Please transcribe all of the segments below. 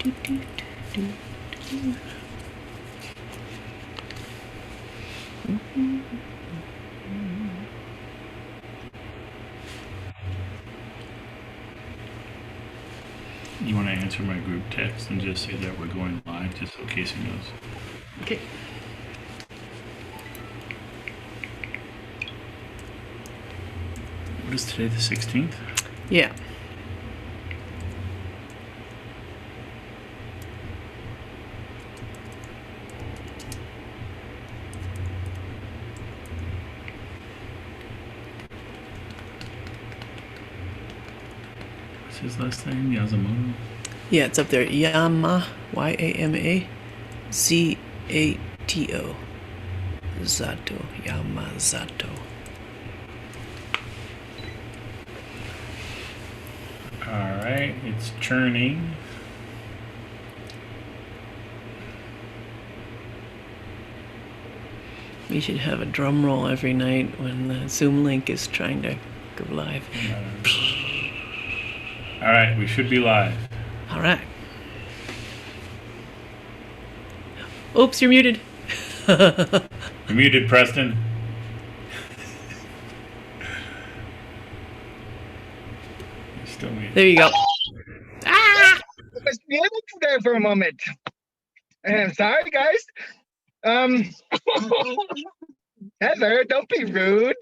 You want to answer my group text and just say that we're going live, just in case he knows. Okay. What is today, the 16th? Yeah. What's his last name? Yamazato? Yeah, it's up there. Yama, Y-A-M-A, Z-A-T-O. Zato, Yamazato. Alright, it's churning. We should have a drum roll every night when the Zoom link is trying to go live. Alright, we should be live. All right. Oops, you're muted. You're muted, Preston. You're still muted. There you go. I was muted there for a moment. Sorry, guys. Heather, don't be rude.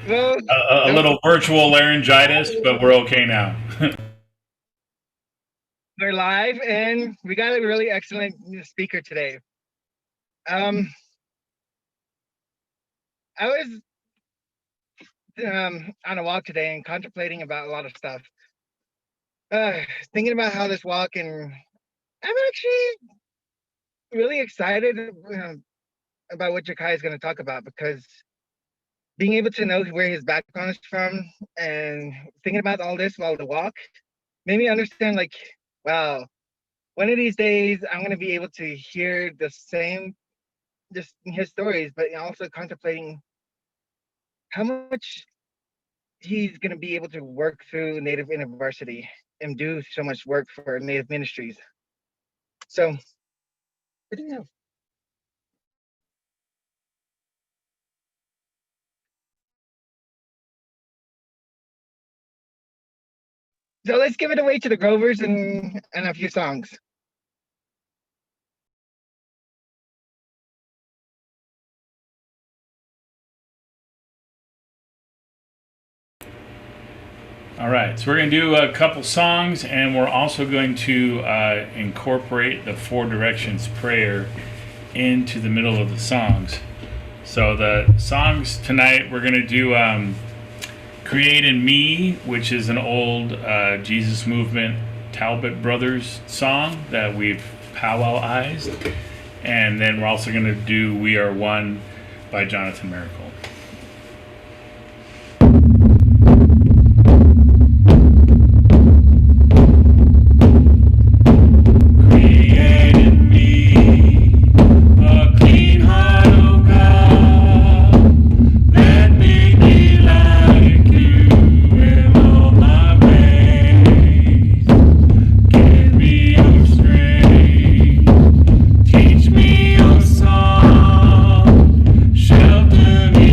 Well, A little virtual laryngitis, but we're okay now. we're live, and we got a really excellent speaker today. I was on a walk today and contemplating about a lot of stuff. Thinking about how this walk, and I'm actually really excited about what Jikai is going to talk about, because being able to know where his background is from and thinking about all this while the walk made me understand, like, wow, one of these days I'm going to be able to hear the same, just his stories, but also contemplating how much he's going to be able to work through Native University and do so much work for Native ministries. So, what do you know? So let's give it away to the Grovers and a few songs. All right, so we're going to do a couple songs, and we're also going to incorporate the Four Directions prayer into the middle of the songs. So the songs tonight, we're going to do Create in Me, which is an old Jesus Movement Talbot Brothers song that we've powwowized. And then we're also going to do We Are One by Jonathan Miracle. Shelter me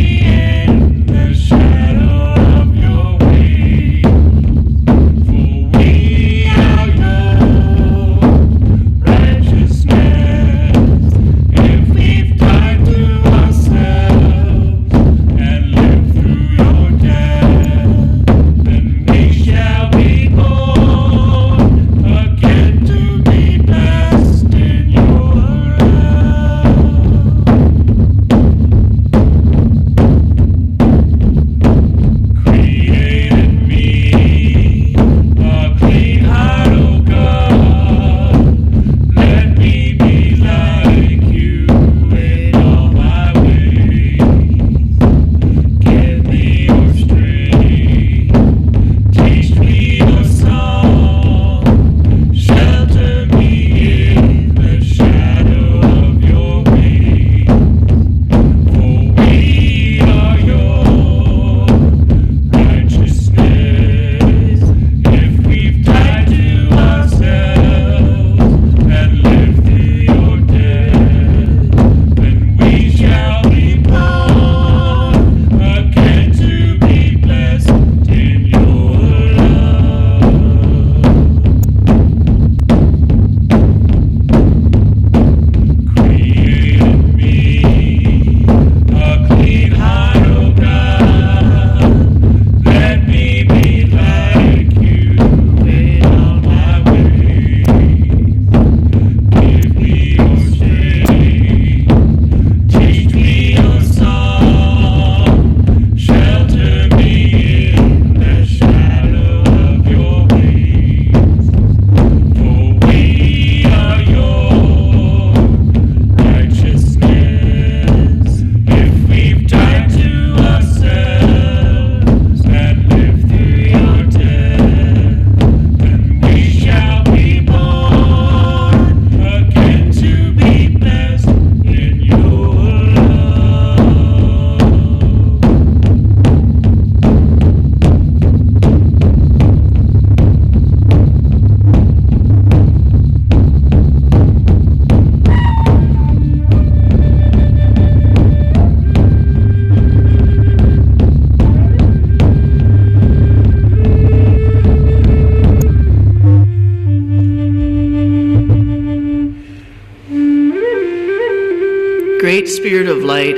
Great Spirit of light,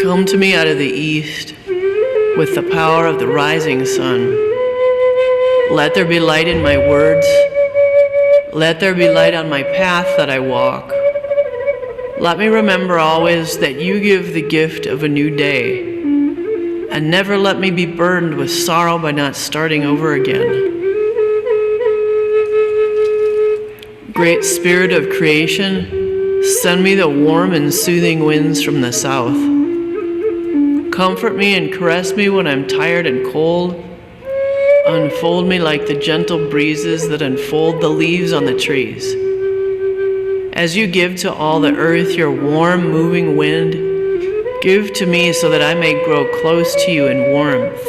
come to me out of the east with the power of the rising sun. Let there be light in my words. Let there be light on my path that I walk. Let me remember always that you give the gift of a new day, and never let me be burdened with sorrow by not starting over again. Great Spirit of creation, send me the warm and soothing winds from the south. Comfort me and caress me when I'm tired and cold. Unfold me like the gentle breezes that unfold the leaves on the trees. As you give to all the earth your warm, moving wind, give to me so that I may grow close to you in warmth.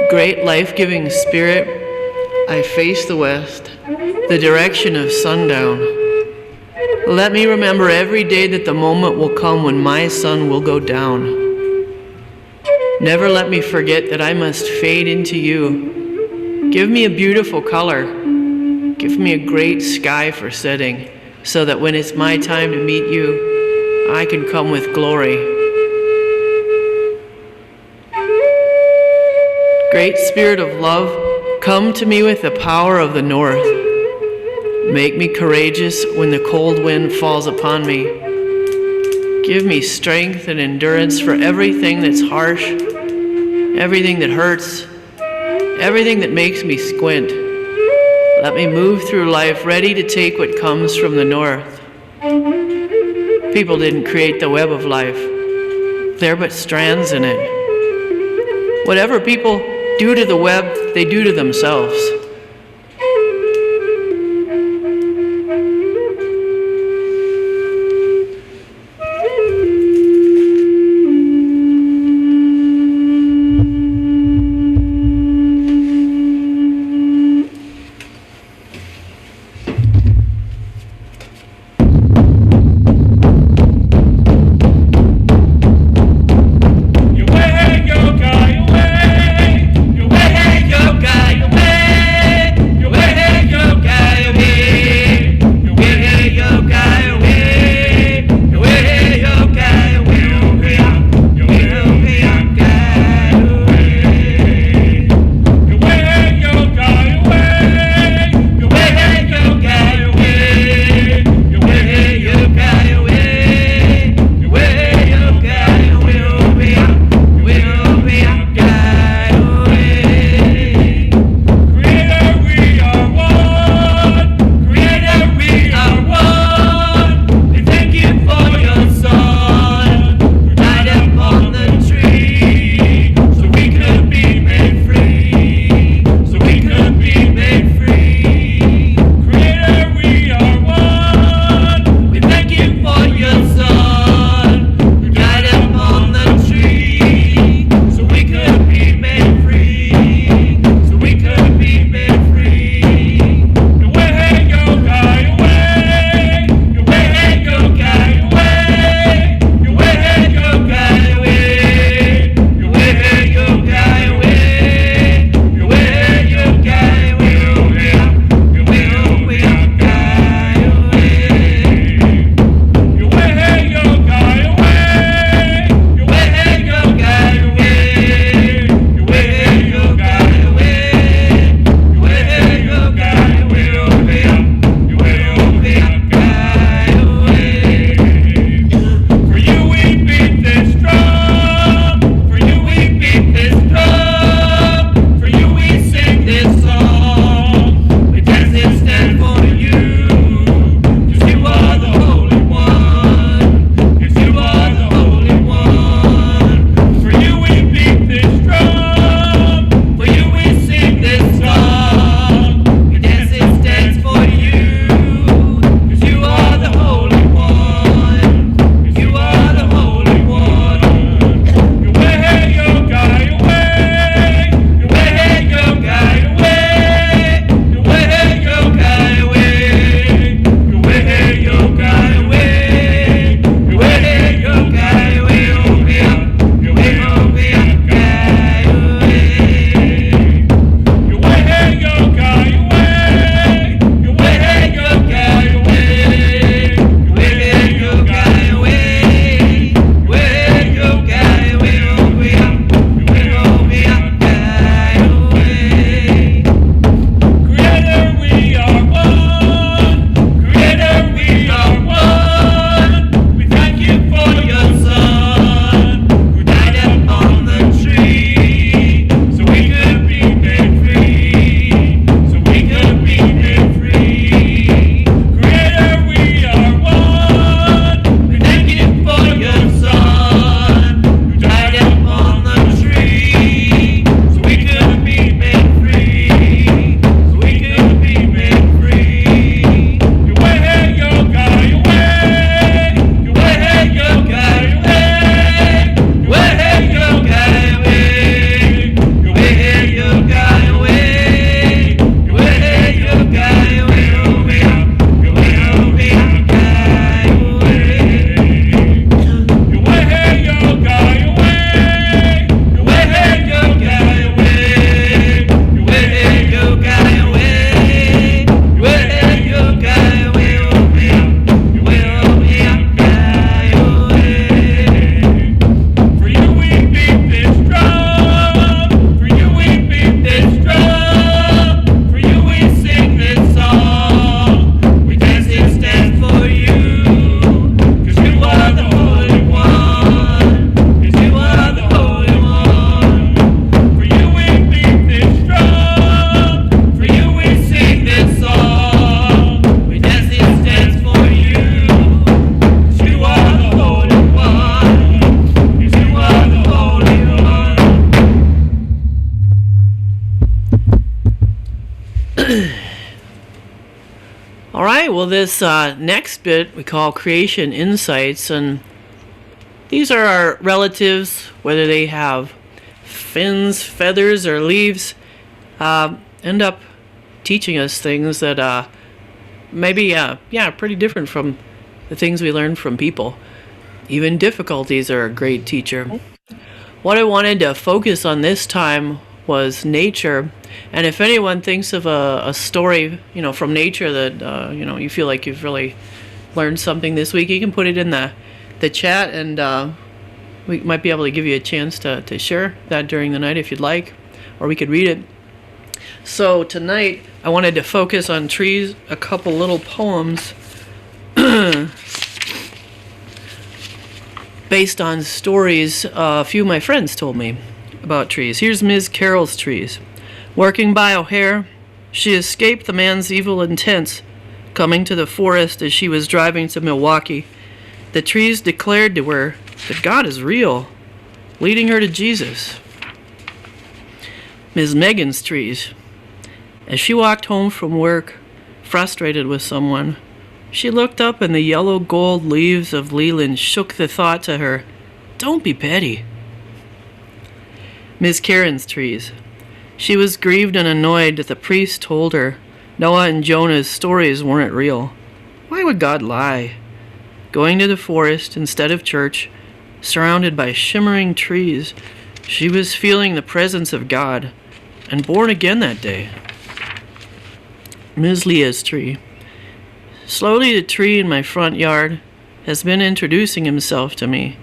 Great life-giving Spirit, I face the west, the direction of sundown. Let me remember every day that the moment will come when my sun will go down. Never let me forget that I must fade into you. Give me a beautiful color. Give me a great sky for setting, so that when it's my time to meet you, I can come with glory. Great Spirit of love, come to me with the power of the north. Make me courageous when the cold wind falls upon me. Give me strength and endurance for everything that's harsh, everything that hurts, everything that makes me squint. Let me move through life ready to take what comes from the north. People didn't create the web of life. They're but strands in it. Whatever people do to the web, they do to themselves. Your way, yo, guy, your way. Your way, yo, guy, your way. well, this next bit we call Creation Insights, and these are our relatives, whether they have fins, feathers, or leaves, end up teaching us things that maybe, pretty different from the things we learn from people. Even difficulties are a great teacher. What I wanted to focus on this time was nature. And if anyone thinks of a story, from nature that, you feel like you've really learned something this week, you can put it in the chat, and we might be able to give you a chance to share that during the night if you'd like, or we could read it. So tonight, I wanted to focus on trees, a couple little poems based on stories a few of my friends told me about trees. Here's Ms. Carroll's trees. Working by O'Hare, she escaped the man's evil intents, coming to the forest as she was driving to Milwaukee. The trees declared to her that God is real, leading her to Jesus. Ms. Megan's trees. As she walked home from work, frustrated with someone, she looked up and the yellow gold leaves of Leland shook the thought to her, don't be petty. Miss Karen's trees. She was grieved and annoyed that the priest told her Noah and Jonah's stories weren't real. Why would God lie? Going to the forest instead of church, surrounded by shimmering trees, she was feeling the presence of God and born again that day. Ms. Leah's tree. Slowly, the tree in my front yard has been introducing himself to me.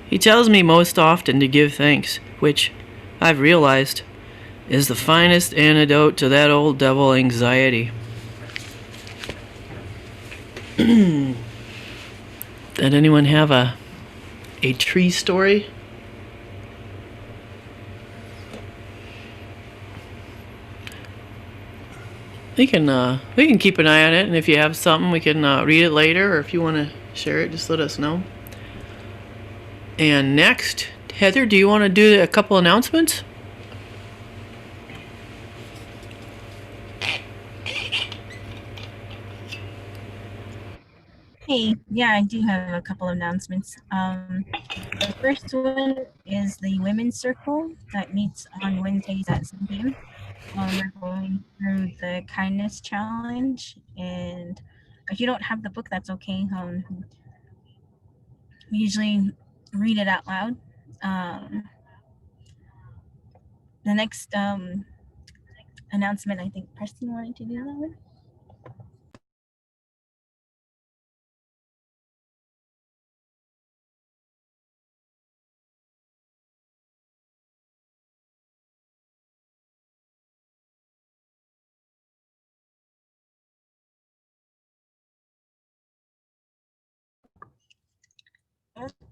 He tells me most often to give thanks, which, I've realized, is the finest antidote to that old devil anxiety. Did anyone have a tree story? We can keep an eye on it, and if you have something, we can read it later, or if you want to share it, just let us know. And next, Heather, do you want to do a couple announcements? Hey, yeah, I do have a couple of announcements. The first one is the Women's Circle that meets on Wednesdays at 7 p.m. We're going through the Kindness Challenge, and if you don't have the book, that's okay. We usually read it out loud. The next announcement, I think Preston wanted to do that one.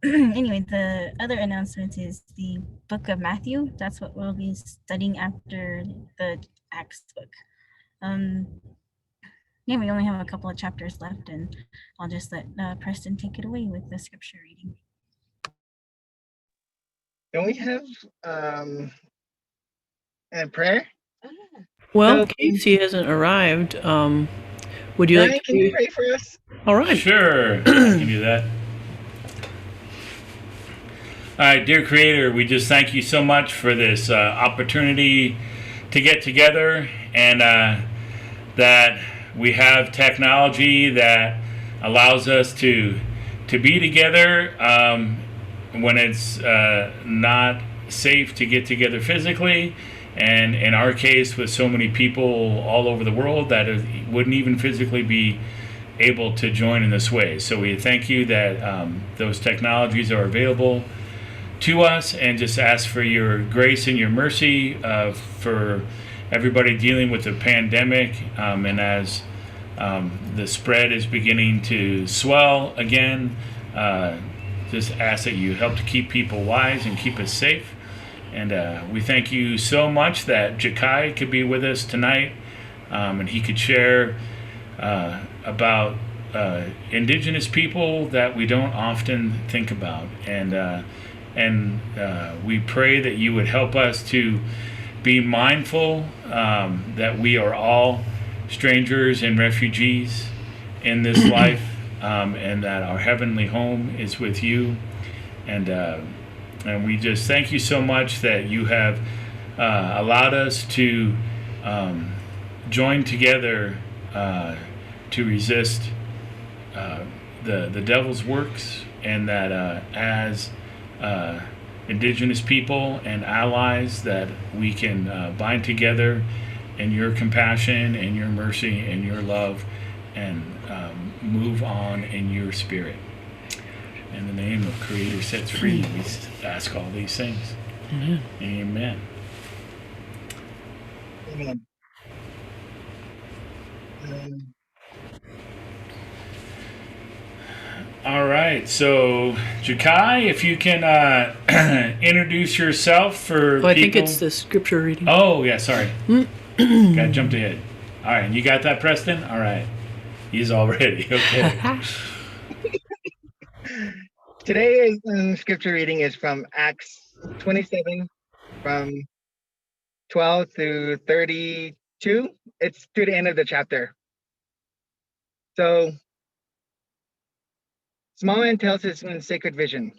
Anyway, the other announcement is the book of Matthew. That's what we'll be studying after the Acts book. Yeah, we only have a couple of chapters left, and I'll just let Preston take it away with the scripture reading. Can we have a prayer? Well, So, Casey hasn't arrived. Would you Ryan, like can you pray for us? All right. Sure, I can do that. All right, dear Creator, we just thank you so much for this opportunity to get together, and that we have technology that allows us to be together when it's not safe to get together physically, and in our case with so many people all over the world that wouldn't even physically be able to join in this way. So we thank you that those technologies are available to us, and just ask for your grace and your mercy for everybody dealing with the pandemic, and as the spread is beginning to swell again, just ask that you help to keep people wise and keep us safe. And we thank you so much that Jikai could be with us tonight, and he could share about Indigenous people that we don't often think about. And we pray that you would help us to be mindful that we are all strangers and refugees, in this life, and that our heavenly home is with you. And we just thank you so much that you have allowed us to join together to resist the devil's works, and that as Indigenous people and allies, that we can bind together in your compassion and your mercy and your love, and move on in your spirit. In the name of Creator Sets Free, we ask all these things. Amen. Amen. Amen. All right, so Jikai, if you can introduce yourself for Oh, I think people. it's the scripture reading. Oh, yeah, sorry. Got jumped ahead. All right, you got that, Preston? All right. He's all ready. Okay. Today's scripture reading is from Acts 27, from 12 through 32. It's to the end of the chapter. So, Small Man tells his sacred vision.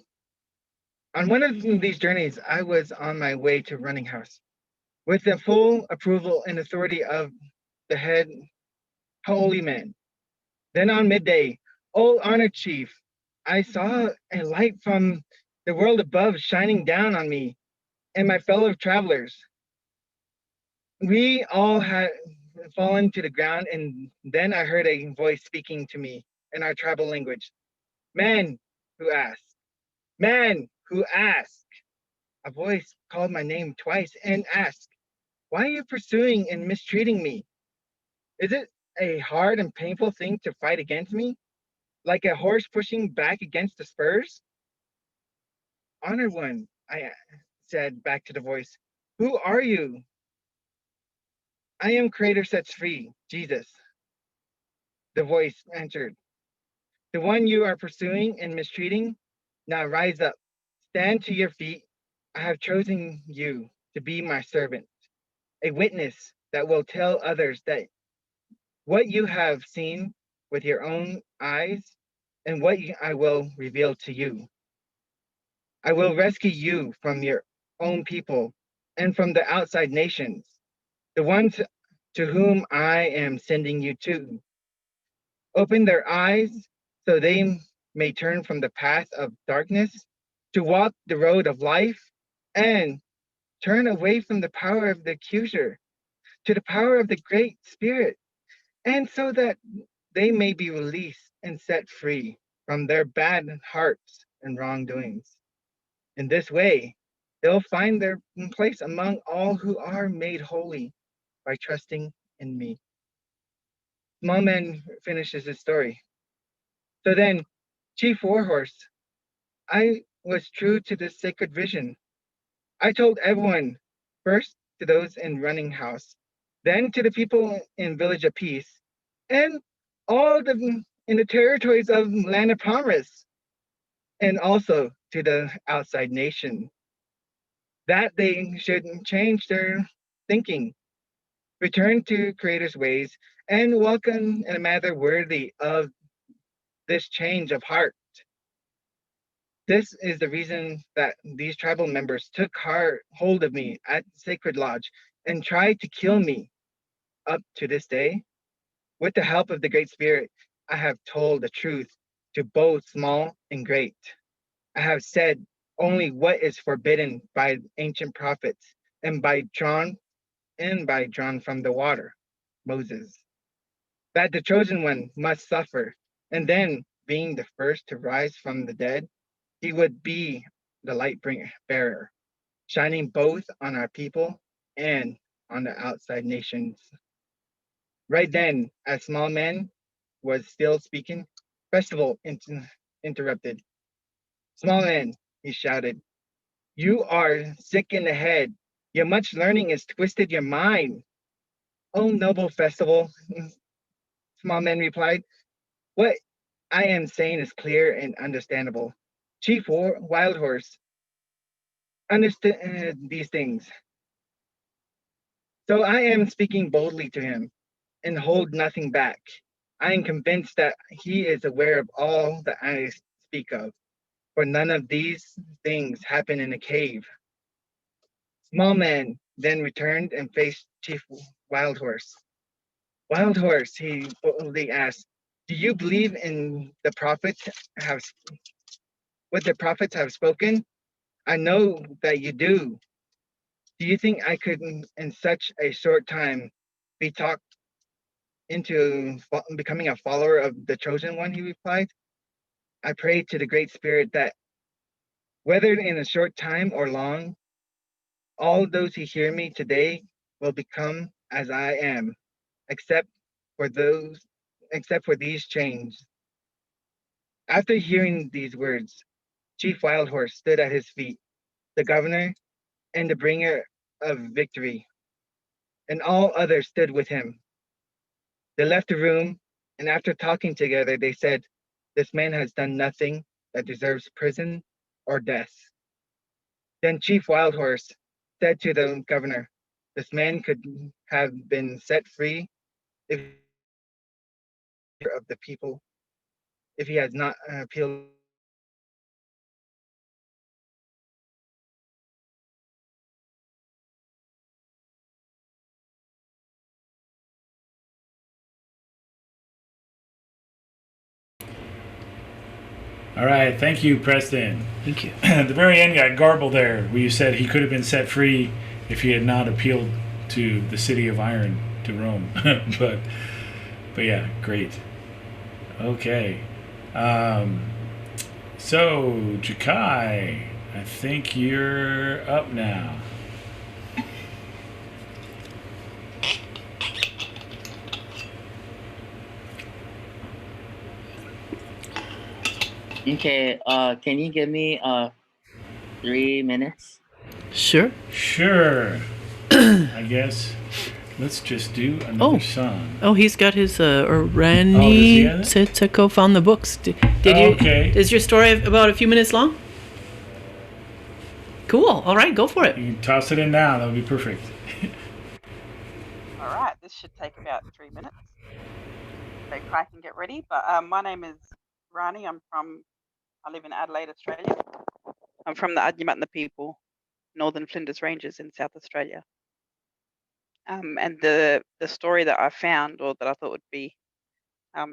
On one of these journeys, I was on my way to Running House with the full approval and authority of the head holy man. Then on midday, O honored chief, I saw a light from the world above shining down on me and my fellow travelers. We all had fallen to the ground, and then I heard a voice speaking to me in our tribal language. Man who asked, man who asked. A voice called my name twice and asked, why are you pursuing and mistreating me? Is it a hard and painful thing to fight against me? Like a horse pushing back against the spurs? Honored one, I said back to the voice. Who are you? I am Creator Sets Free, Jesus. The voice answered. The one you are pursuing and mistreating? Now rise up, stand to your feet. I have chosen you to be my servant, a witness that will tell others that what you have seen with your own eyes and what I will reveal to you. I will rescue you from your own people and from the outside nations, the ones to whom I am sending you to. Open their eyes so they may turn from the path of darkness to walk the road of life, and turn away from the power of the accuser to the power of the Great Spirit, and so that they may be released and set free from their bad hearts and wrongdoings. In this way, they'll find their place among all who are made holy by trusting in me. Small Man finishes his story. So then, Chief Warhorse, I was true to this sacred vision. I told everyone, first to those in Running House, then to the people in Village of Peace, and all in the territories of Land of Promise, and also to the outside nation, that they should change their thinking, return to Creator's ways, and walk in a manner worthy of this change of heart. This is the reason that these tribal members took hold of me at Sacred Lodge and tried to kill me. Up to this day, with the help of the Great Spirit, I have told the truth to both small and great. I have said only what is forbidden by ancient prophets and by drawn from the water, Moses, that the chosen one must suffer, and then, being the first to rise from the dead, he would be the light bearer, shining both on our people and on the outside nations. Right then, as Small Man was still speaking, Festival interrupted. Small Man, he shouted, you are sick in the head. Your much learning has twisted your mind. Oh, noble Festival, Small Man replied, what I am saying is clear and understandable. Chief Wild Horse understood these things. So I am speaking boldly to him and hold nothing back. I am convinced that he is aware of all that I speak of, for none of these things happen in a cave. Small Man then returned and faced Chief Wild Horse. Wild Horse, he boldly asked, do you believe in the prophets have what the prophets have spoken? I know that you do. Do you think I could, in such a short time, be talked into becoming a follower of the chosen one? He replied. I pray to the Great Spirit that, whether in a short time or long, all those who hear me today will become as I am, except for those, except for these chains. After hearing these words, Chief Wild Horse stood at his feet, the governor and the bringer of victory, and all others stood with him. They left the room, and after talking together, they said, this man has done nothing that deserves prison or death. Then Chief Wild Horse said to the governor, this man could have been set free if of the people, if he has not appealed. All right, thank you, Preston. Thank you. At the very end got garbled there, where you said he could have been set free if he had not appealed to the city of iron, to Rome. but yeah, great. Okay. So, Jikai, I think you're up now. Okay, can you give me 3 minutes? Sure. Sure. I guess let's just do another song. Oh, he's got his Oh, Rhanee does he have it? Tsetsakos found the books. Did you? Okay. Is your story about a few minutes long? Cool. All right, go for it. You can toss it in now. That would be perfect. All right, this should take about 3 minutes. So crack and get ready. But my name is Rani. I live in Adelaide, Australia. I'm from the Adnyamatna people, Northern Flinders Ranges in South Australia. And the story that I found, or that I thought would be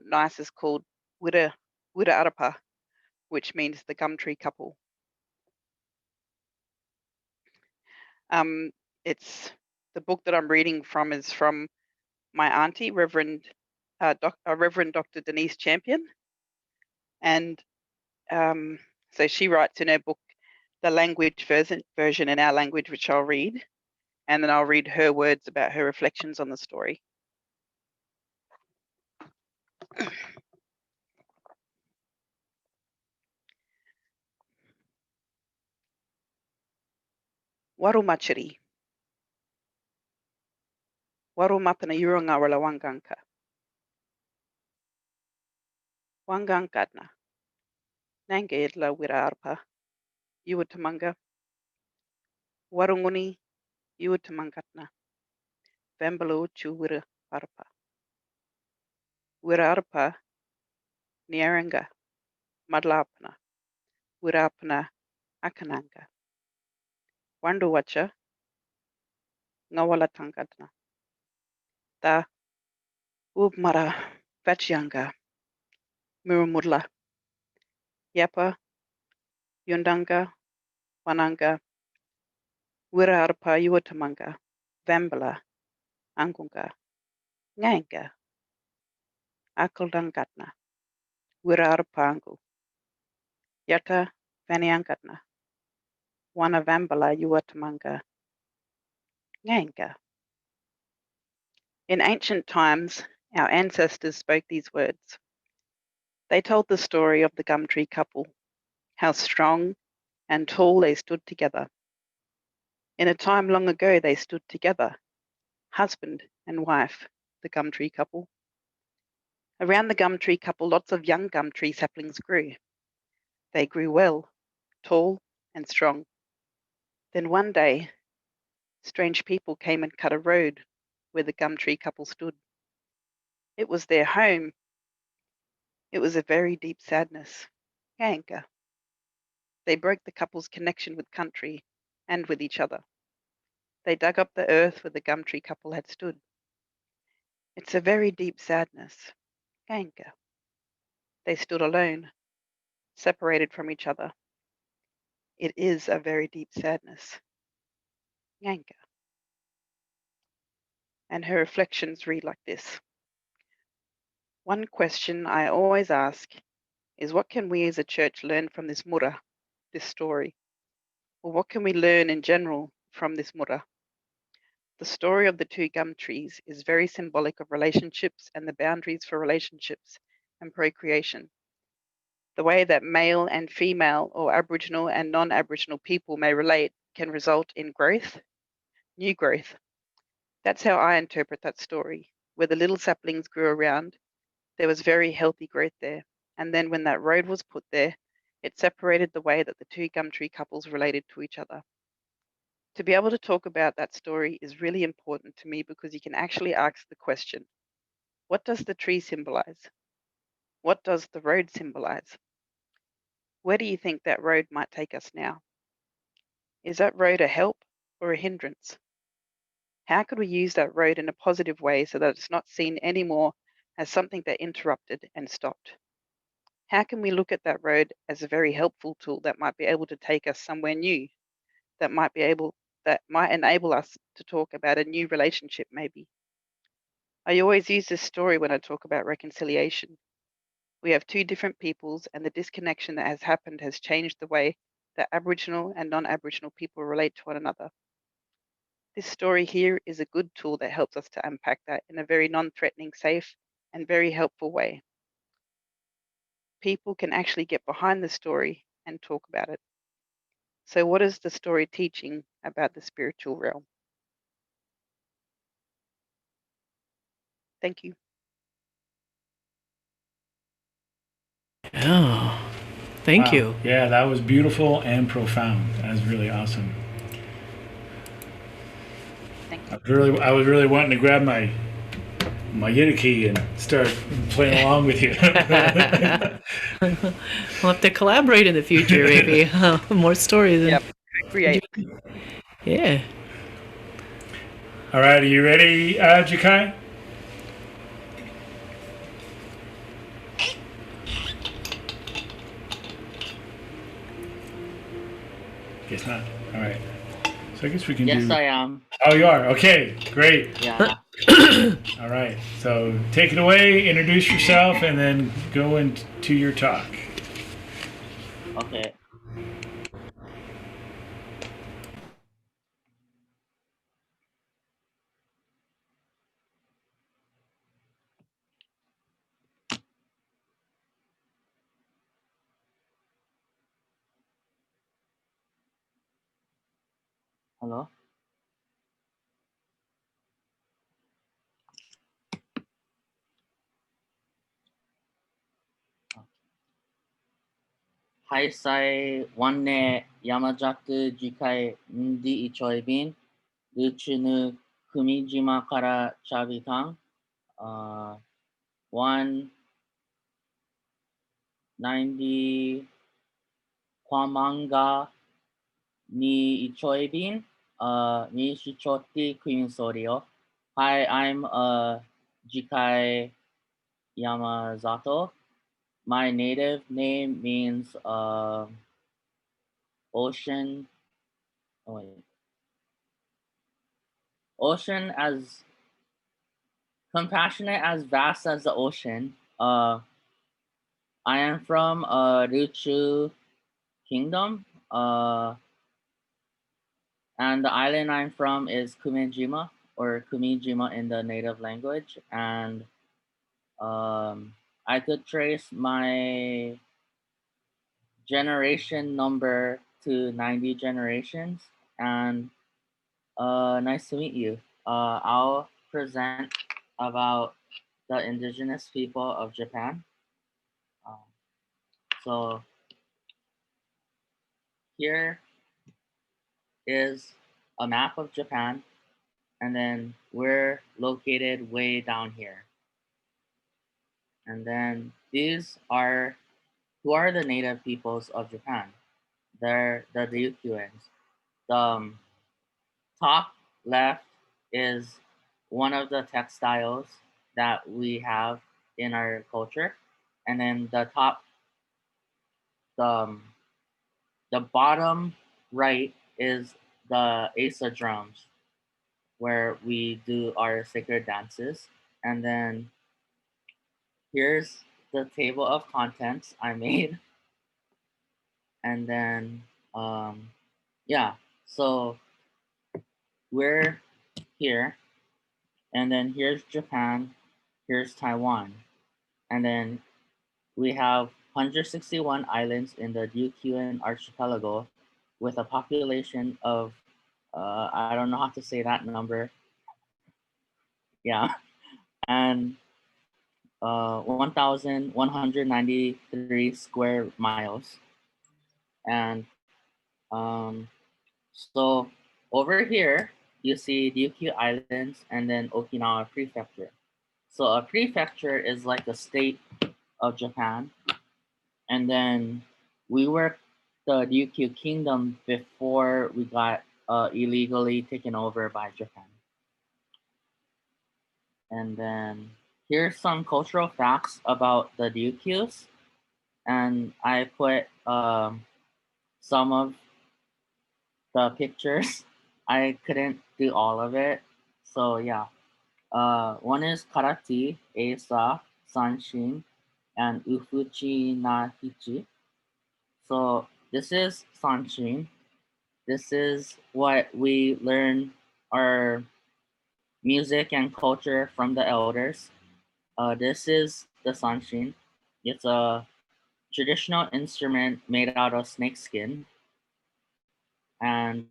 nice, is called Wira Arapa, which means the gum tree couple. It's the book that I'm reading from is from my auntie, Reverend Dr. Denise Champion, and so she writes in her book the language version in our language, which I'll read, and then I'll read her words about her reflections on the story. Warumachiri. Warumapana Yurunga Wala Wanganka. Wangankadna. Nanga Idla Wira Arpa. Yuwatamanga. Warunguni Yuwatamangatna. Vambalo Chu Wira Arpa. Wira Arpa Niaranga. Madlapana. Wirapana Akananga. Wanduwacha Ngawala Tangadna. Ta Ubmara Vachyanga. Mirumudla. Yapa Yundanga Wananga. Wira Arpa Yuwatamanga. Vambala Angunga. Nganga. Akaldangatna. Wira Arpangu. Yata Vaniangatna. Wana Vambala Yuwatamanga. Nganga. In ancient times, our ancestors spoke these words. They told the story of the gum tree couple, how strong and tall they stood together. In a time long ago, they stood together, husband and wife, the gum tree couple. Around the gum tree couple, lots of young gum tree saplings grew. They grew well, tall and strong. Then one day, strange people came and cut a road where the gum tree couple stood. It was their home, It was a very deep sadness. Anger. They broke the couple's connection with country and with each other. They dug up the earth where the gum tree couple had stood. It's a very deep sadness. Anger. They stood alone, separated from each other. It is a very deep sadness. Anger. And her reflections read like this. One question I always ask is, what can we as a church learn from this mura, this story? Or what can we learn in general from this mura? The story of the two gum trees is very symbolic of relationships and the boundaries for relationships and procreation. The way that male and female or Aboriginal and non-Aboriginal people may relate can result in growth, new growth. That's how I interpret that story. Where the little saplings grew around, there was very healthy growth there. And then when that road was put there, it separated the way that the two gum tree couples related to each other. To be able to talk about that story is really important to me because you can actually ask the question, what does the tree symbolize? What does the road symbolize? Where do you think that road might take us now? Is that road a help or a hindrance? How could we use that road in a positive way so that it's not seen anymore as something that interrupted and stopped? How can we look at that road as a very helpful tool that might be able to take us somewhere new, that might enable us to talk about a new relationship maybe? I always use this story when I talk about reconciliation. We have two different peoples, and the disconnection that has happened has changed the way that Aboriginal and non-Aboriginal people relate to one another. This story here is a good tool that helps us to unpack that in a very non-threatening, safe, and very helpful way. People can actually get behind the story and talk about it. So what is the story teaching about the spiritual realm? Thank you. Oh, thank Wow. you. Yeah, that was beautiful and profound. That was really awesome. Thank you. I was really wanting to grab my Yidaki and start playing along with you. We'll have to collaborate in the future, maybe. More stories. Yep. Create. Yeah. All right, are you ready, Jikai? Guess not. All right. So I guess we can Yes, do. I am. Oh, you are. Okay, great. Yeah. All right. So take it away. Introduce yourself, and then go into your talk. Okay. Hello. Hai sai wanne Yamazato Jikai Ndi Ichoibin Luchunu Kumijima Kara Chabitan 190 Kwamanga Ni Ichoibin Ni Shichoti Queen Sorio. Hi, I'm Jikai Yamazato. My native name means ocean. Oh wait, ocean as compassionate as vast as the ocean. I am from Ryuchu Kingdom, and the island I'm from is Kumijima or Kumijima in the native language, and I could trace my generation number to 90 generations, and nice to meet you. I'll present about the indigenous people of Japan. Um, so here is a map of Japan, and then we're located way down here. And then these are who are the native peoples of Japan. They're the Ryukyuans. The top left is one of the textiles that we have in our culture, and then the um, the bottom right is the Asa drums, where we do our sacred dances, and then here's the table of contents I made, and then yeah, so we're here, and then here's Japan, here's Taiwan, and then we have 161 islands in the Ryukyuan archipelago with a population of, I don't know how to say that number. Yeah. And 1,193 square miles. And so over here, you see Ryukyu Islands and then Okinawa Prefecture. So a prefecture is like a state of Japan. And then we were the Ryukyu Kingdom before we got illegally taken over by Japan. And then here's some cultural facts about the Ryukyus. And I put some of the pictures. I couldn't do all of it. So yeah. One is Karati, Esa, Sanshin, and Ufuchi na Hichi. So this is Sanshin. This is what we learn our music and culture from the elders. This is the sanshin. It's a traditional instrument made out of snakeskin. And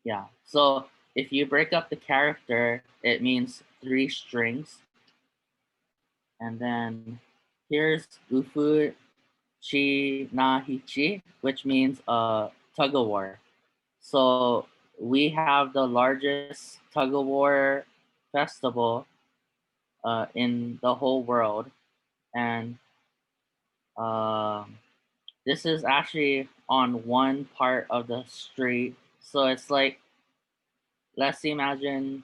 yeah, so if you break up the character, it means 3 strings. And then here's Ufu Chi Na Hichi, which means tug of war. So we have the largest tug of war festival in the whole world, and this is actually on one part of the street. So it's like, let's imagine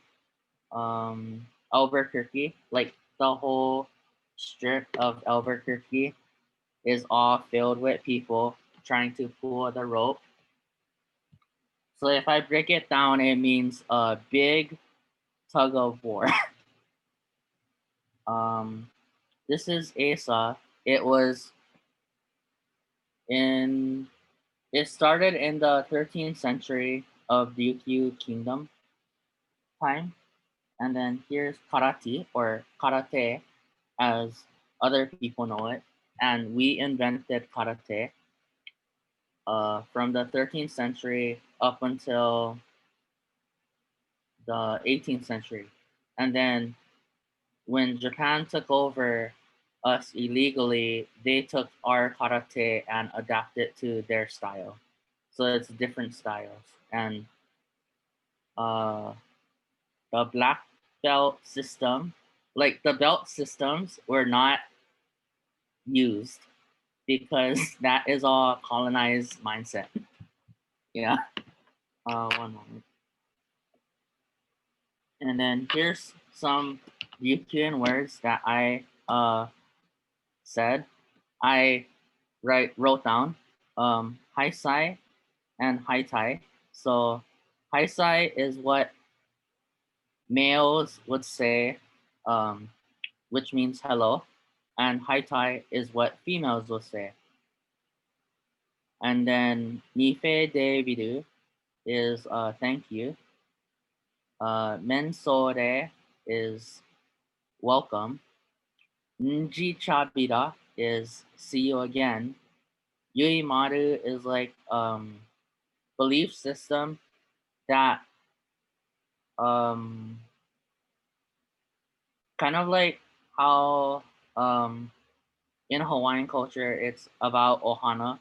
Albuquerque, like the whole strip of Albuquerque is all filled with people trying to pull the rope. So if I break it down, it means a big tug of war. um, this is Asa. It was in it started in the 13th century of Ryukyu Kingdom time. And then here's karate or karate as other people know it. And we invented karate from the 13th century up until the 18th century. And then when Japan took over us illegally, they took our karate and adapted it to their style. So it's different styles. And uh, the black belt system, like the belt systems were not used because that is all colonized mindset. Yeah. One moment. And then here's some Ryukyuan words that I said. I wrote down Haisai and Haitai. So Haisai is what males would say, which means hello, and Haitai is what females will say. And then Nife de Vidu is thank you. Mensore is welcome. Nji Chabira is see you again. Yui Maru is like belief system that kind of like how in Hawaiian culture it's about ohana,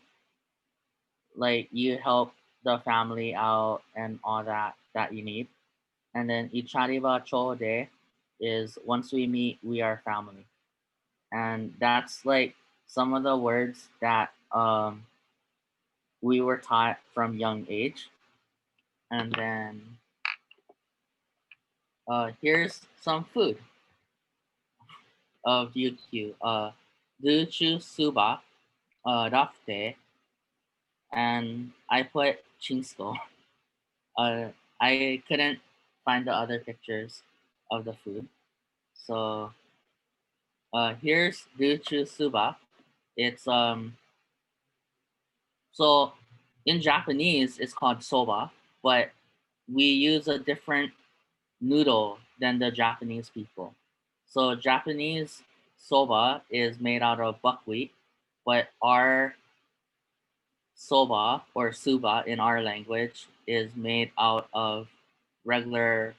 like you help the family out and all that you need. And then Ichariba Chode is once we meet, we are family. And that's like some of the words that we were taught from young age. And then here's some food of Ryukyu. Duchu Suba, Rafte, and I put Chinsko. I couldn't find the other pictures of the food. So here's Duchu Suba. It's so in Japanese it's called soba, but we use a different noodle than the Japanese people. So Japanese soba is made out of buckwheat, but our soba or suba in our language is made out of regular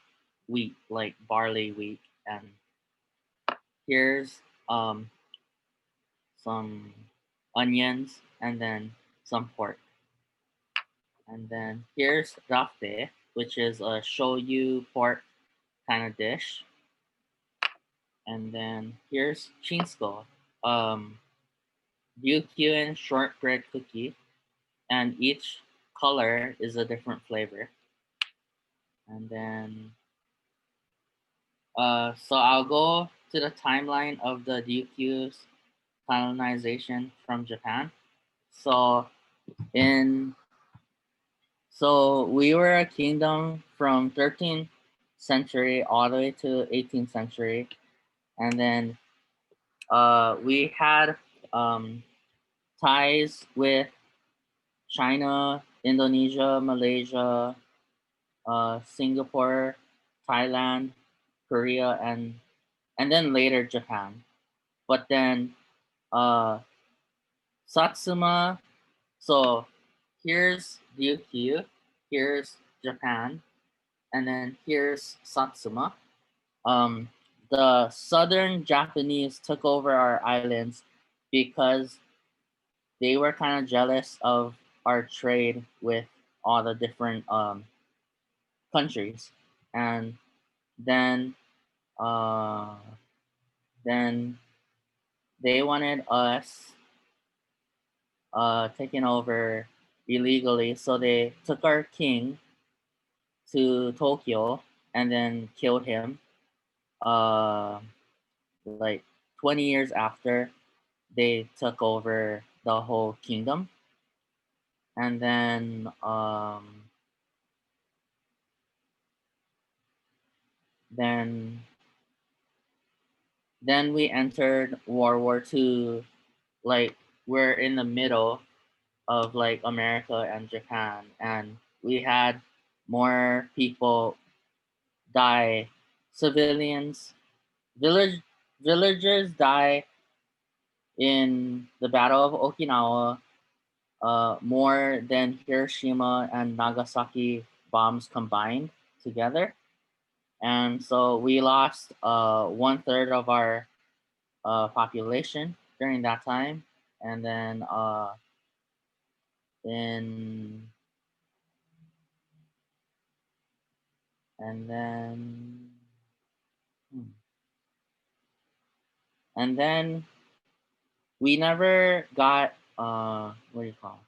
wheat, like barley wheat. And here's some onions and then some pork. And then here's rafe, which is a shoyu pork kind of dish. And then here's chinsko, ryukyuan shortbread cookie, and each color is a different flavor. And then, so I'll go to the timeline of the Ryukyu's colonization from Japan. So in so we were a kingdom from 13th century all the way to 18th century, and then we had ties with China, Indonesia, Malaysia, Singapore, Thailand, Korea, and then later Japan. But then Satsuma. So here's Ryukyu, here's Japan, and then here's Satsuma. The southern Japanese took over our islands because they were kind of jealous of our trade with all the different countries, and then uh, then they wanted us taken over illegally, so they took our king to Tokyo and then killed him. Like 20 years after they took over the whole kingdom, and then then we entered World War II. Like we're in the middle of like America and Japan, and we had more people die, civilians, villagers die in the Battle of Okinawa more than Hiroshima and Nagasaki bombs combined together. And so we lost 1/3 of our population during that time. And then in and then and then we never got what do you call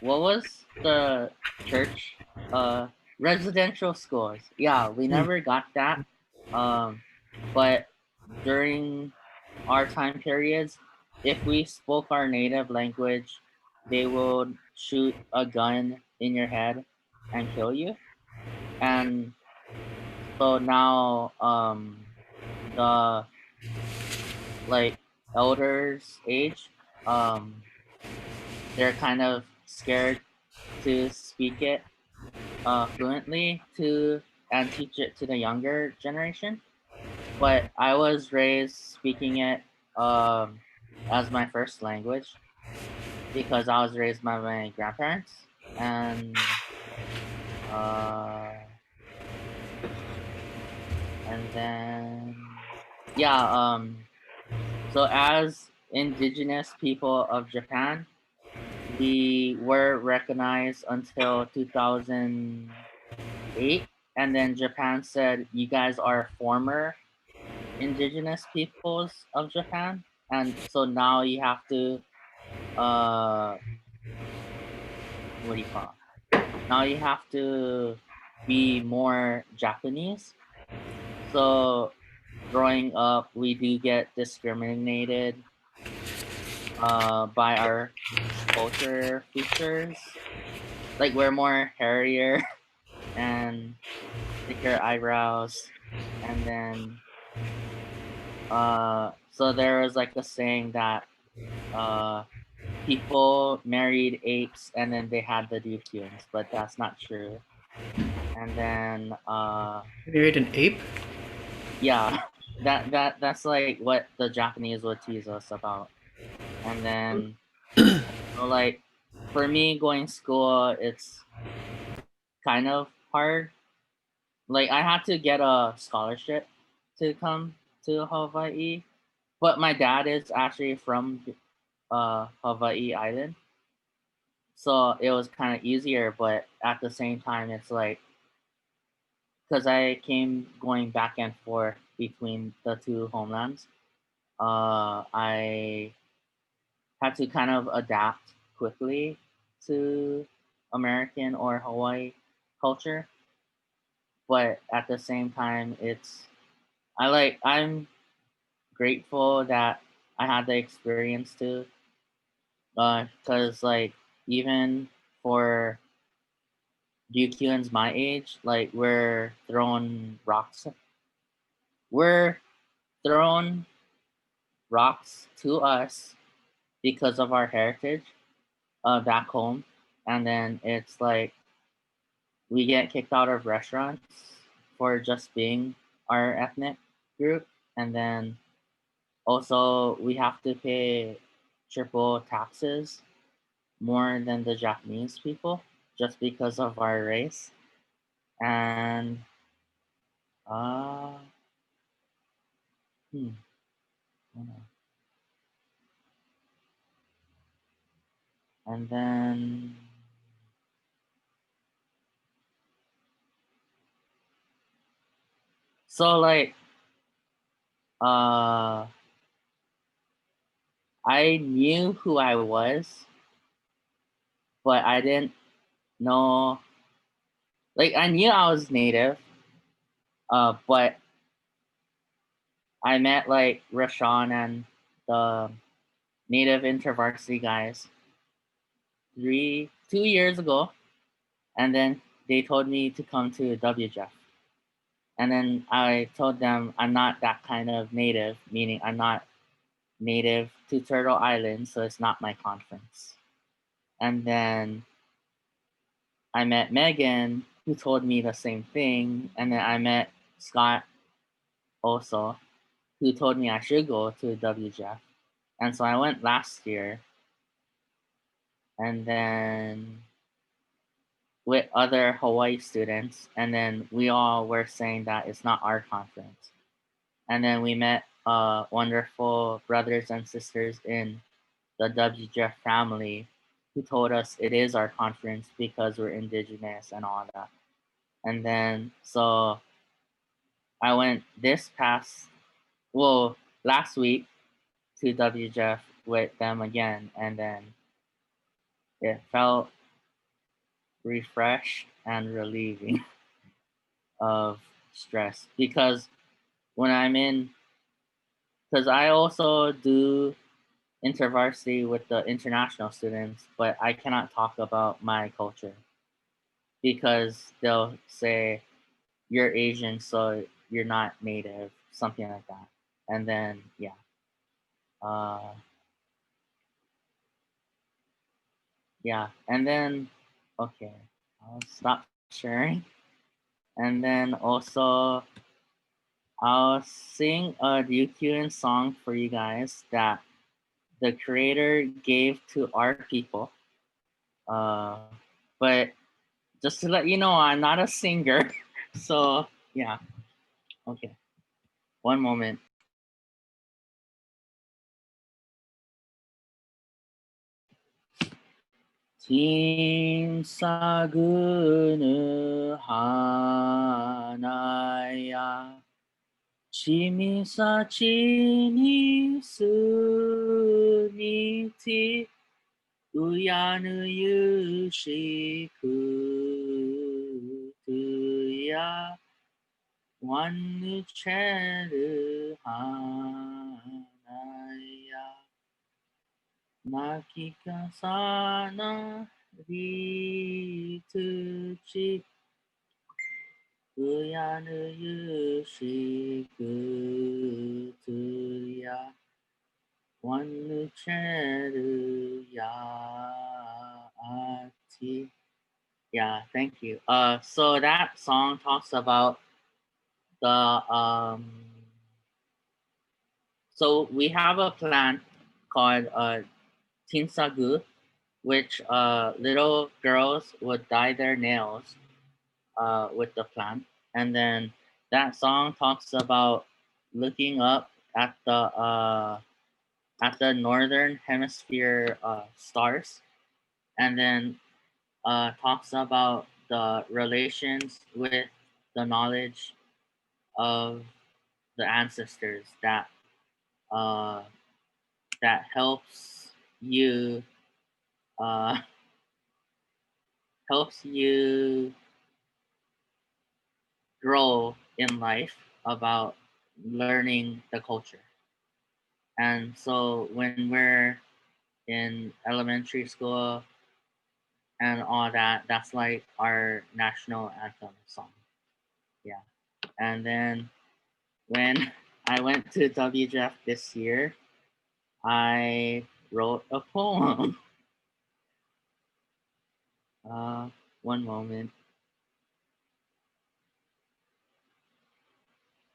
what was the church residential schools. Yeah, we never got that. But during our time periods, if we spoke our native language, they would shoot a gun in your head and kill you. And so now the like elders age, they're kind of scared to speak it fluently to and teach it to the younger generation. But I was raised speaking it as my first language because I was raised by my grandparents, and then yeah, so as indigenous people of Japan, we were recognized until 2000 8, and then Japan said, "You guys are former indigenous peoples of Japan, and so now you have to what do you call it? Now you have to be more Japanese." So growing up, we do get discriminated by our culture features. Like we're more hairier and thicker eyebrows, and then so there was like a saying that uh, people married apes and then they had the Dukians, but that's not true. And then Married an ape? yeah, that's like what the Japanese would tease us about. And then so like for me going school, it's kind of hard. Like I had to get a scholarship to come to Hawaii, but my dad is actually from Hawaii Island, so it was kind of easier. But at the same time, it's like because I came going back and forth between the two homelands, I had to kind of adapt quickly to American or Hawaii culture. But at the same time, I'm grateful that I had the experience too, because like even for Ryukyuans my age, like we're thrown rocks to us because of our heritage back home, and then it's like we get kicked out of restaurants for just being our ethnic group, and then also we have to pay triple taxes more than the Japanese people just because of our race. And uh hmm, hold on. And then so like uh I knew who I was, but I didn't know, like I knew I was native, but I met like Rashawn and the native intervarsity guys 2 years ago, and then they told me to come to WJEF. And then I told them I'm not that kind of native, meaning I'm not native to Turtle Island, so it's not my conference. And then I met Megan, who told me the same thing. And then I met Scott also, who told me I should go to WJEF. And so I went last year. And then with other Hawaii students, and then we all were saying that it's not our conference. And then we met wonderful brothers and sisters in the WJEF family who told us it is our conference because we're indigenous and all that. And then so I went last week to WJEF with them again, and then it felt refreshed and relieving of stress because when I'm in, because I also do intervarsity with the international students, but I cannot talk about my culture because they'll say you're Asian, so you're not native, something like that. And then uh, and then okay, I'll stop sharing, and then also I'll sing a Ryukyuan song for you guys that the creator gave to our people. Uh, but just to let you know, I'm not a singer. So, yeah. Okay. One moment. 힘싸그는 하나야 치미사 치미스니티 우야느 유시 그드야 완느 체르 하나야 나기가 사나 리트치 우야느 유시 그드야 완느 체르 야아티. Yeah, thank you. So that song talks about the so we have a plant called tinsagu, which little girls would dye their nails with the plant, and then that song talks about looking up at the northern hemisphere stars, and then talks about the relations with the knowledge of the ancestors uh, that uh, helps you grow in life about learning the culture. And so when we're in elementary school and all that, that's like our national anthem song. Yeah. And then when I went to WJF this year, I wrote a poem. One moment.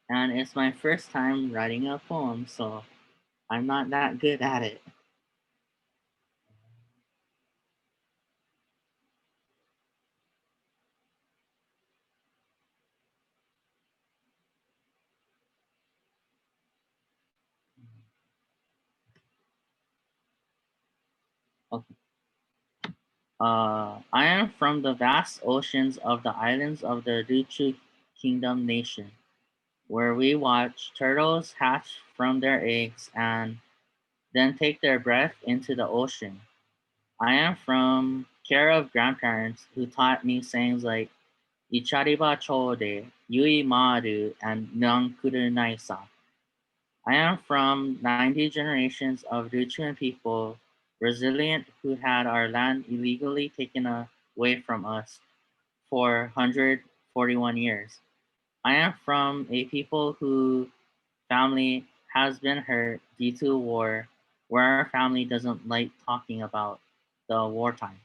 And it's my first time writing a poem, so I'm not that good at it. Okay. I am from the vast oceans of the islands of the Duchu Kingdom Nation, where we watch turtles hatch from their eggs and then take their breath into the ocean. I am from care of grandparents who taught me sayings like Ichariba Chode, Yui Maru, and Nankuru Naisa. I am from 90 generations of Duchuan people, resilient, who had our land illegally taken away from us for 141 years. I am from a people who family has been hurt due to war, where our family doesn't like talking about the wartime.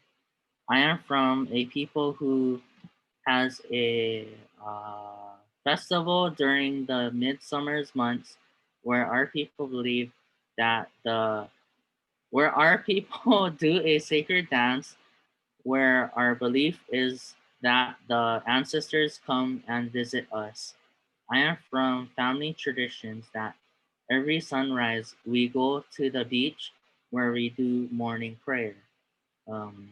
I am from a people who has a festival during the midsummer's months where our people believe that the where our people do a sacred dance where our belief is that the ancestors come and visit us. I am from family traditions that every sunrise we go to the beach where we do morning prayer. Um,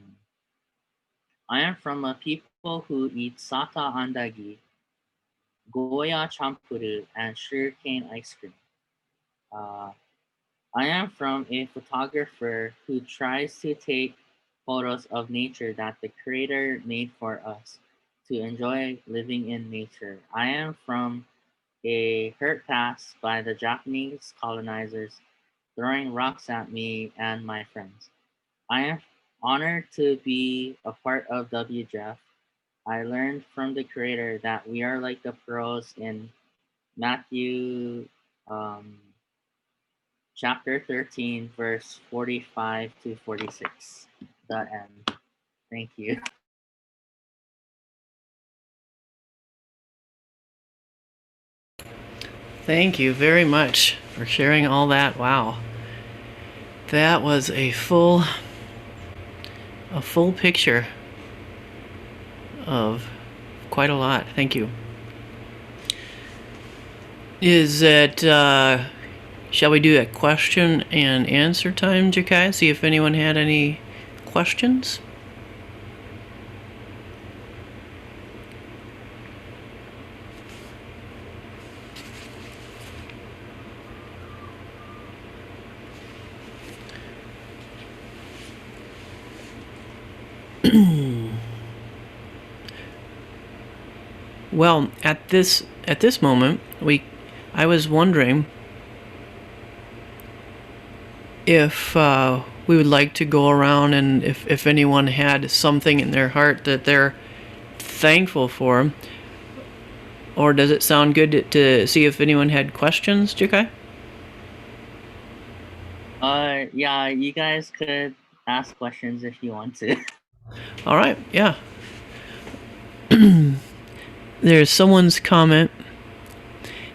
I am from a people who eat sata andagi, goya champuru, and sugarcane ice cream. Uh, I am from a photographer who tries to take photos of nature that the Creator made for us to enjoy living in nature. I am from a hurt past by the Japanese colonizers throwing rocks at me and my friends. I am honored to be a part of WJF. I learned from the Creator that we are like the pearls in Matthew chapter 13, verse 45 to 46. The end. Thank you. Thank you very much for sharing all that. Wow. That was a full picture of quite a lot. Thank you. Is it, shall we do a question and answer time, Jikai? See if anyone had any questions? Well, at this moment, I was wondering if we would like to go around, and if anyone had something in their heart that they're thankful for, or does it sound good to see if anyone had questions, Jikai? Yeah, you guys could ask questions if you want to. All right, yeah. There's someone's comment.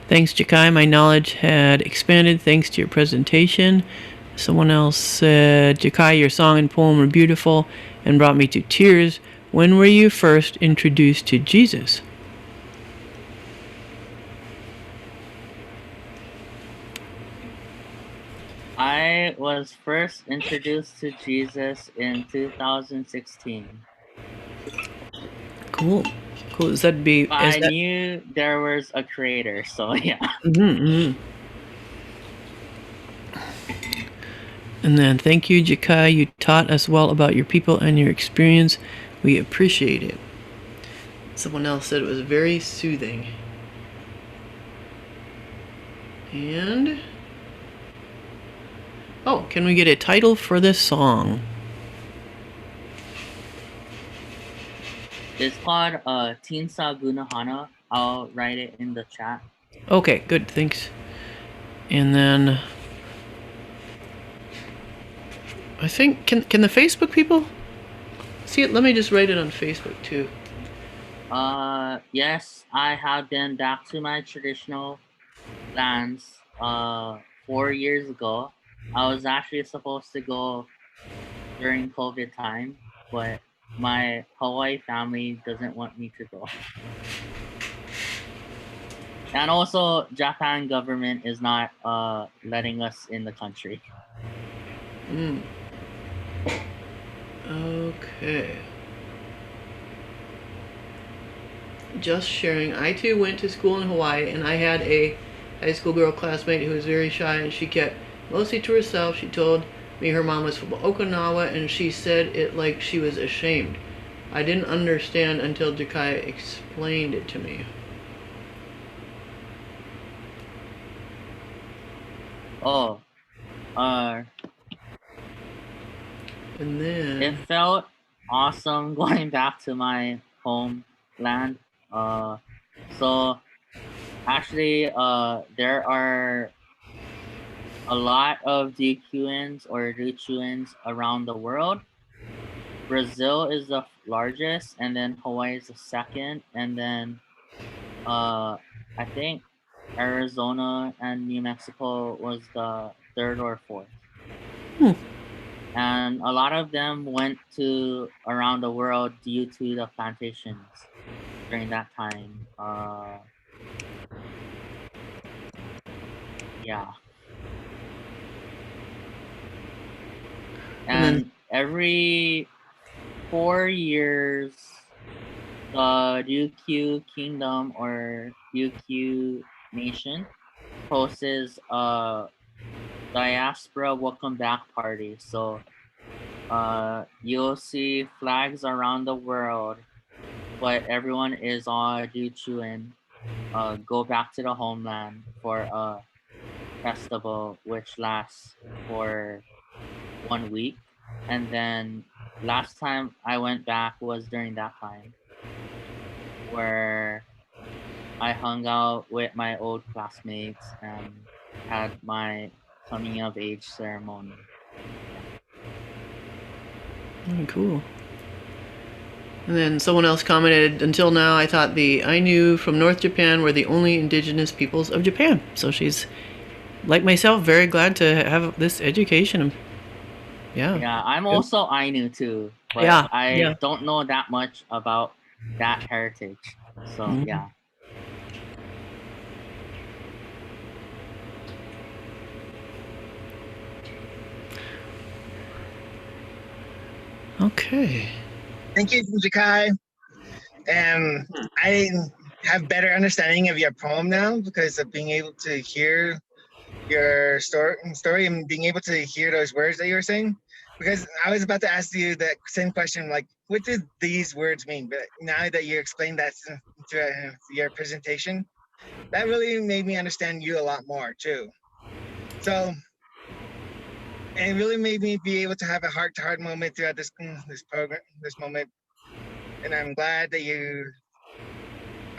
Thanks, Jikai. My knowledge had expanded thanks to your presentation. Someone else said, Jikai, your song and poem were beautiful and brought me to tears. When were you first introduced to Jesus? I was first introduced to Jesus in 2016. Cool. Is that I knew there was a creator, so yeah. And then thank you, Jikai. You taught us well about your people and your experience. We appreciate it. Someone else said it was very soothing. And oh, can we get a title for this song? It's called Tinsa Gunahana. I'll write it in the chat. Okay, good, thanks. And then I think can the Facebook people see it? Let me just write it on Facebook too. Yes, I have been back to my traditional lands 4 years ago. I was actually supposed to go during COVID time, but my Hawaii family doesn't want me to go. And also, Japan government is not letting us in the country. Okay. Just sharing. I too went to school in Hawaii, and I had a high school girl classmate who was very shy, and she kept mostly to herself. She told me her mom was from Okinawa, and she said it like she was ashamed. I didn't understand until Jikai explained it to me. Oh, and then it felt awesome going back to my homeland. So actually, there are a lot of Ryukyuans or Ryuchuans around the world. Brazil is the largest, and then Hawaii is the second, and then I think Arizona and New Mexico was the third or fourth. And a lot of them went to around the world due to the plantations during that time. Yeah. And every 4 years, the Ryukyu Kingdom or Ryukyu Nation hosts a diaspora welcome back party. So you'll see flags around the world, but everyone is on Ryuchu and go back to the homeland for a festival which lasts for 1 week. And then last time I went back was during that time where I hung out with my old classmates and had my coming of age ceremony. Cool. And then someone else commented, until now I thought the Ainu from North Japan were the only indigenous peoples of Japan. So she's, like myself, very glad to have this education. Yeah. Yeah, I'm also Ainu too, but I don't know that much about that heritage. So yeah. Okay. Thank you, Jikai. And I have better understanding of your poem now because of being able to hear your story and being able to hear those words that you were saying. because I was about to ask you that same question, like, what do these words mean? But now that you explained that through your presentation, that really made me understand you a lot more too. So it really made me be able to have a heart-to-heart moment throughout this program, this moment, and I'm glad that you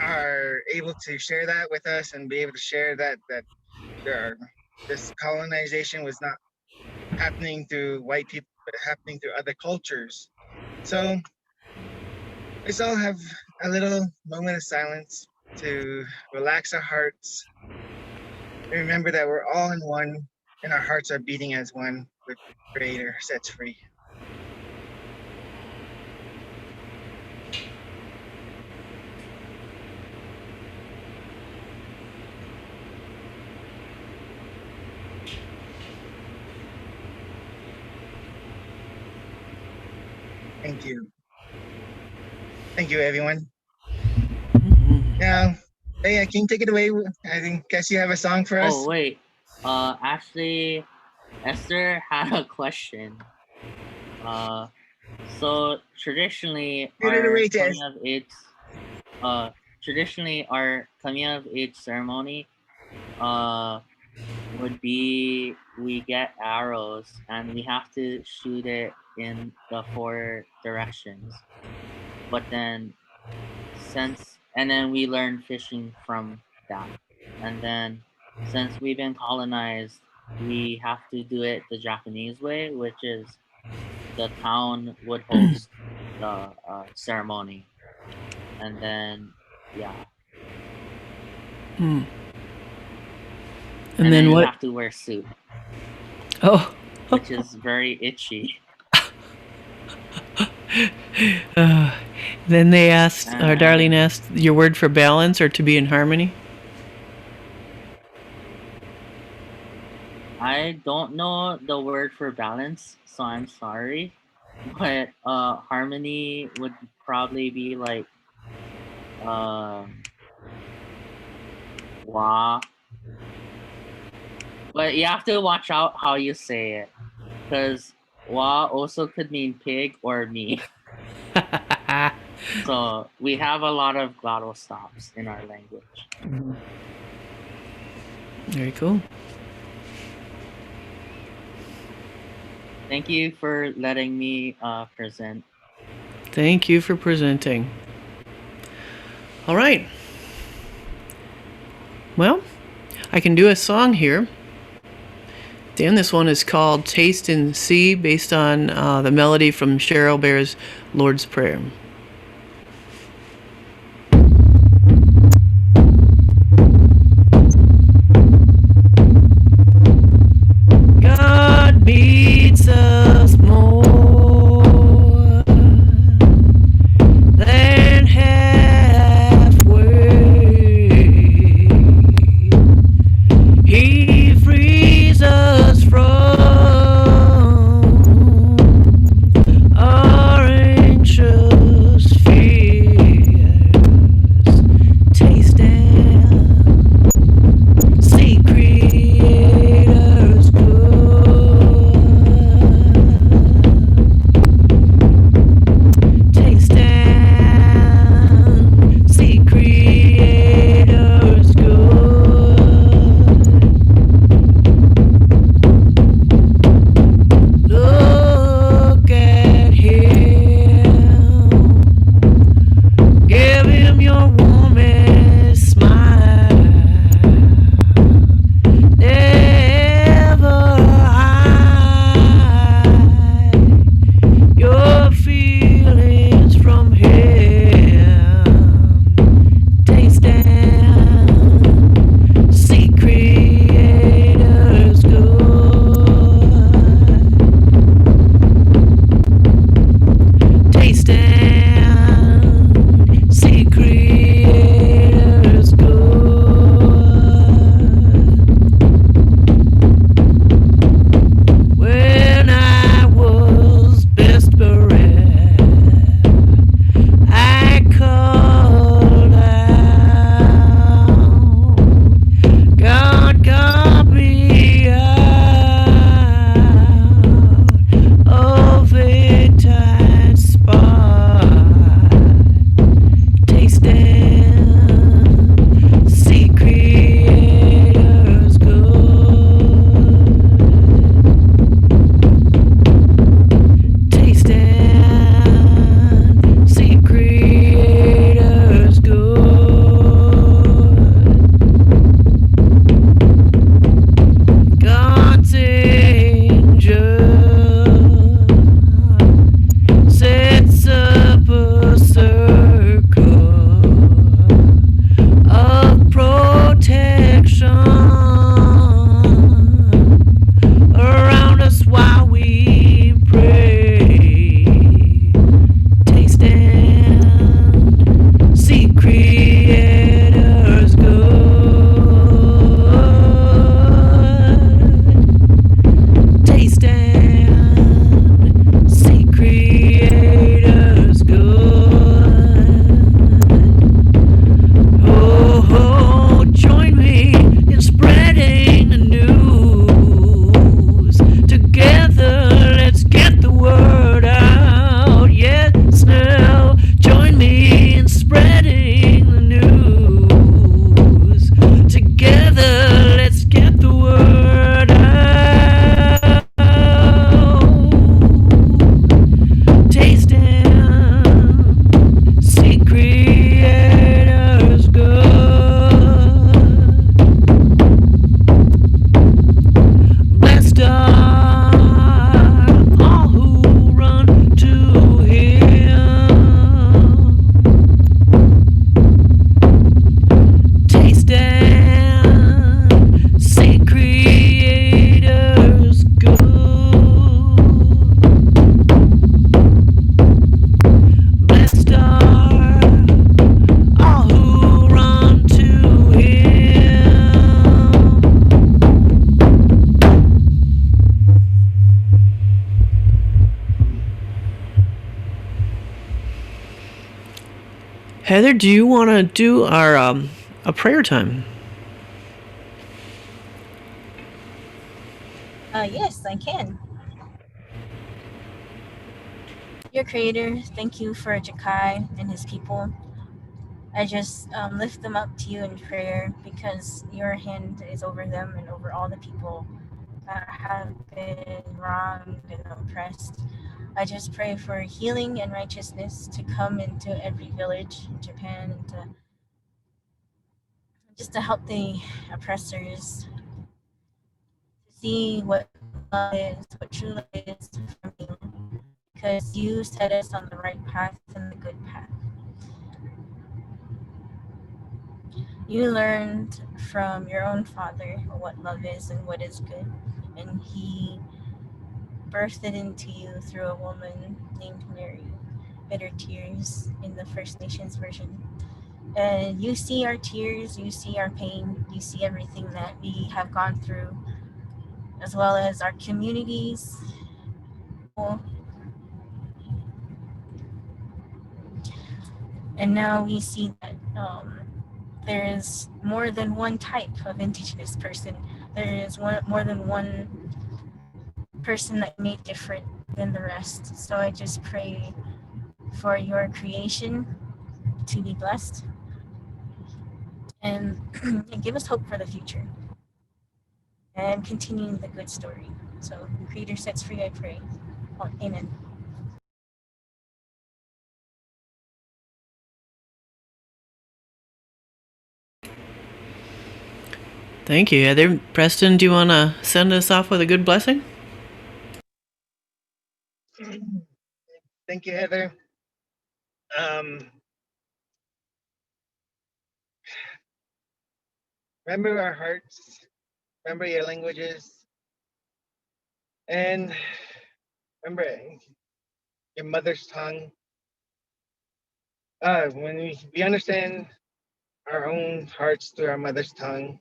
are able to share that with us and be able to share that this colonization was not happening through white people, but happening through other cultures. So let's all have a little moment of silence to relax our hearts and remember that we're all in one and our hearts are beating as one with the Creator sets free. Thank you. Thank you, everyone. Now, hey, can you take it away? I guess you have a song for us. Oh wait, actually, Esther had a question. So traditionally, Get it our away, Tess. coming of age ceremony, would be we get arrows and we have to shoot it in the 4 directions. But then and then we learn fishing from that. And then since we've been colonized, we have to do it the Japanese way, which is the town would host the ceremony. And then, yeah. And And then you what? have to wear suit, Oh. which is very itchy. Then they asked, our darling asked, your word for balance or to be in harmony? I don't know the word for balance, so I'm sorry. But harmony would probably be like wa. But you have to watch out how you say it, because wa also could mean pig or me. So we have a lot of glottal stops in our language. Very cool. Thank you for letting me present. Thank you for presenting. All right. Well, I can do a song here. Dan, this one is called Taste and See, based on the melody from Cheryl Bear's Lord's Prayer. God meets us more than halfway. He frees us from our anxious Heather, do you want to do our a prayer time? Yes, I can. Dear Creator, thank you for Jikai and his people. I just lift them up to you in prayer because your hand is over them and over all the people that have been wronged and oppressed. I just pray for healing and righteousness to come into every village in Japan and just to help the oppressors to see what love is, what true love is from you, because you set us on the right path and the good path. You learned from your own father what love is and what is good, and he birthed it into you through a woman named Mary. Bitter tears in the First Nations version. And you see our tears, you see our pain, you see everything that we have gone through, as well as our communities. And now we see that there is more than one type of Indigenous person. There is more than one person that made different than the rest. So I just pray for your creation to be blessed and give us hope for the future and continuing the good story. So the Creator sets free, I pray. Oh, amen. Thank you, Heather. Preston, do you want to send us off with a good blessing? Thank you, Heather. Remember our hearts, remember your languages, and remember your mother's tongue. When we understand our own hearts through our mother's tongue,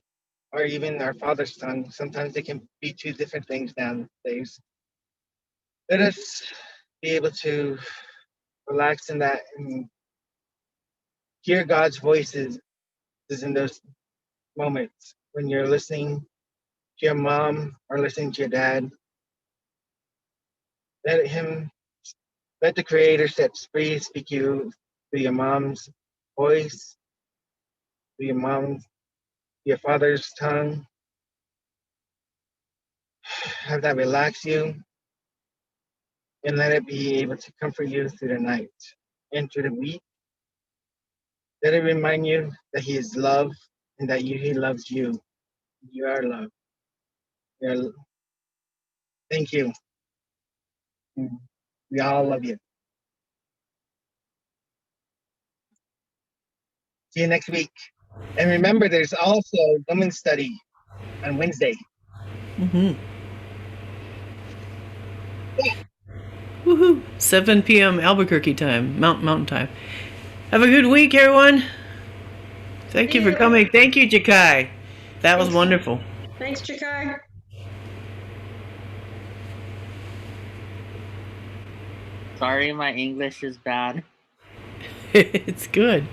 or even our father's tongue, sometimes they can be two different things nowadays. Let us be able to relax in that and hear God's voices is in those moments when you're listening to your mom or listening to your dad. Let the Creator set free speak you through your mom's voice, through your father's tongue. Have that relax you and let it be able to comfort you through the night and through the week. Let it remind you that He is love and that He loves you. You are loved. Thank you. We all love you. See you next week. And remember, there's also women's study on Wednesday. Mm-hmm. Woohoo! 7 p.m. Albuquerque time, Mountain time. Have a good week, everyone. Thank you for coming. Thank you, Jikai. That was wonderful. Thanks, Jikai. Sorry, my English is bad. It's good.